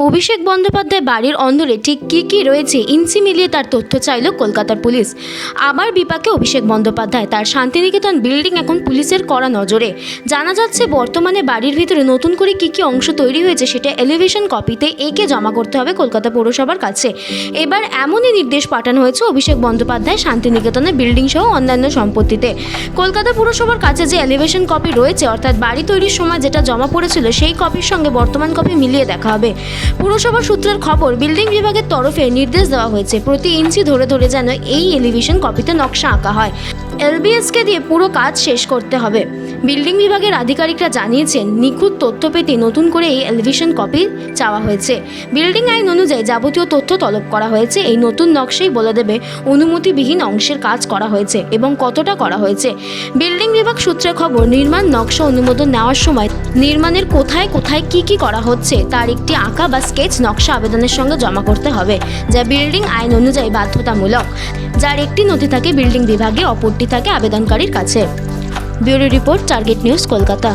অভিষেক বন্দ্যোপাধ্যায় বাড়ির অন্দরে ঠিক কী রয়েছে ইঞ্চি মিলিয়ে তার তথ্য চাইল কলকাতার পুলিশ। আবার বিপাকে অভিষেক বন্দ্যোপাধ্যায়, তার শান্তিনিকেতন বিল্ডিং এখন পুলিশের কড়া নজরে। জানা যাচ্ছে বর্তমানে বাড়ির ভিতরে নতুন করে কী অংশ তৈরি হয়েছে সেটা এলিভেশন কপিতে এঁকে জমা করতে হবে কলকাতা পৌরসভার কাছে। এবার এমনই নির্দেশ পাঠানো হয়েছে অভিষেক বন্দ্যোপাধ্যায় শান্তিনিকেতনের বিল্ডিং সহ অন্যান্য সম্পত্তিতে। কলকাতা পৌরসভার কাছে যে এলিভেশন কপি রয়েছে, অর্থাৎ বাড়ি তৈরির সময় যেটা জমা পড়েছিল সেই কপির সঙ্গে বর্তমান কপি মিলিয়ে দেখা হবে। পুরসভা সূত্রের খবর, বিল্ডিং বিভাগের তরফে নির্দেশ দেওয়া হয়েছে প্রতি ইঞ্চি ধরে ধরে যেন এই এলিভেশন কপিতে নকশা আঁকা হয়। এলবিএসকে দিয়ে পুরো কাজ শেষ করতে হবে। বিল্ডিং বিভাগের আধিকারিকরা জানিয়েছেন, নিখুঁত তথ্য পেতে নতুন করে এই এলিভেশন কপি চাওয়া হয়েছে। বিল্ডিং আইন অনুযায়ী যাবতীয় তথ্য তলব করা হয়েছে। এই নতুন নকশাই বলে দেবে অনুমতিবিহীন অংশের কাজ করা হয়েছে এবং কতটা করা হয়েছে। বিল্ডিং বিভাগ সূত্রে খবর, নির্মাণ নকশা অনুমোদন নেওয়ার সময় নির্মাণের কোথায় কোথায় কি করা হচ্ছে তার একটি আঁকা বা স্কেচ নকশা আবেদনের সঙ্গে জমা করতে হবে, যা বিল্ডিং আইন অনুযায়ী বাধ্যতামূলক। যার একটি নথি থাকে বিল্ডিং বিভাগে, অপরটি থাকে আবেদনকারীর কাছে। Bureau report, target news, Kolkata.